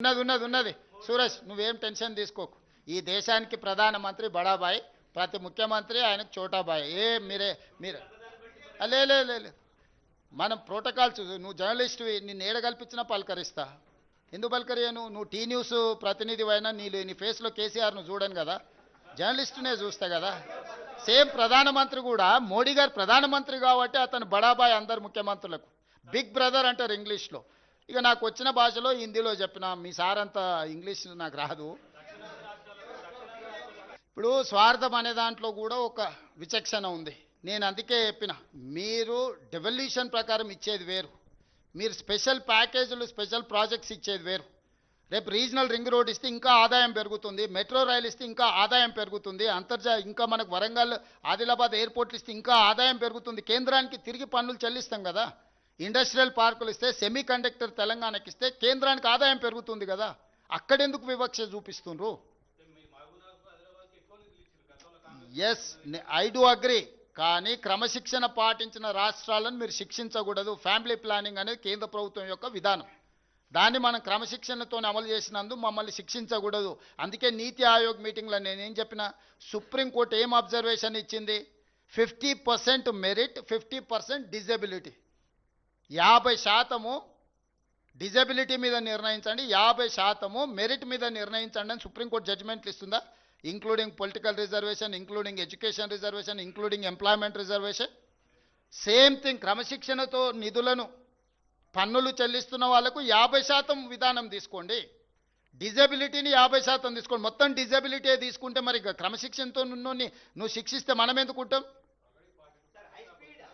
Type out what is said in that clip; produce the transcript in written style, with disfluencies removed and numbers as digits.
ఉన్నది సూరజ్, నువ్వేం టెన్షన్ తీసుకోకు. ఈ దేశానికి ప్రధానమంత్రి బడాబాయ్, ప్రతి ముఖ్యమంత్రి ఆయనకు చోటాబాయ్. మీరే లే మనం ప్రోటోకాల్స్. నువ్వు జర్నలిస్ట్వి, నిన్ను ఏడ కల్పించినా పలకరిస్తా. ఎందుకు పలకరియను? నువ్వు టీ న్యూస్ ప్రతినిధి అయినా నీ ఫేస్లో కేసీఆర్ను చూడను కదా, జర్నలిస్టునే చూస్తా కదా. సేమ్ ప్రధానమంత్రి కూడా, మోడీ గారు ప్రధానమంత్రి కాబట్టి అతను బడాబాయ్ అందరు ముఖ్యమంత్రులకు. బిగ్ బ్రదర్ అంటారు ఇంగ్లీష్లో. ఇక నాకు వచ్చిన భాషలో హిందీలో చెప్పిన, మీ సార్ అంతా ఇంగ్లీష్ నాకు రాదు. ఇప్పుడు స్వార్థం అనే దాంట్లో కూడా ఒక విచక్షణ ఉంది. నేను అందుకే చెప్పిన, మీరు డెవల్యూషన్ ప్రకారం ఇచ్చేది వేరు, మీరు స్పెషల్ ప్యాకేజీలు స్పెషల్ ప్రాజెక్ట్స్ ఇచ్చేది వేరు. రేపు రీజనల్ రింగ్ రోడ్ ఇస్తే ఇంకా ఆదాయం పెరుగుతుంది, మెట్రో రైలు ఇస్తే ఇంకా ఆదాయం పెరుగుతుంది, ఇంకా మనకు వరంగల్ ఆదిలాబాద్ ఎయిర్పోర్ట్లు ఇస్తే ఇంకా ఆదాయం పెరుగుతుంది. కేంద్రానికి తిరిగి పన్నులు చెల్లిస్తాం కదా. ఇండస్ట్రియల్ పార్కులు ఇస్తే, సెమీ కండక్టర్ తెలంగాణకి ఇస్తే కేంద్రానికి ఆదాయం పెరుగుతుంది కదా. అక్కడెందుకు వివక్ష చూపిస్తుండ్రు? Yes, I do agree. కానీ క్రమశిక్షణ పాటించిన రాష్ట్రాలను మీరు శిక్షించకూడదు. ఫ్యామిలీ ప్లానింగ్ అనేది కేంద్ర ప్రభుత్వం యొక్క విధానం. దాన్ని మనం క్రమశిక్షణతో అమలు చేసినందుకు మమ్మల్ని శిక్షించకూడదు. అందుకే నీతి ఆయోగ్ మీటింగ్లో నేనేం చెప్పిన, సుప్రీంకోర్టు ఏం అబ్జర్వేషన్ ఇచ్చింది? 50% మెరిట్, 50% డిజబిలిటీ. 50% డిజబిలిటీ మీద నిర్ణయించండి, 50% మెరిట్ మీద నిర్ణయించండి అని సుప్రీంకోర్టు జడ్జిమెంట్లు ఇస్తుందా? Including political reservation, including education reservation, including employment reservation. Same thing, క్రమశిక్షణతో నిధులను పన్నులు చెల్లిస్తున్న వాళ్ళకు 50% విధానం తీసుకోండి, డిజబిలిటీని 50% తీసుకోండి. మొత్తం డిజబిలిటీ తీసుకుంటే మరి క్రమశిక్షణతో నువ్వు శిక్షిస్తే మనం ఎందుకుంటాం?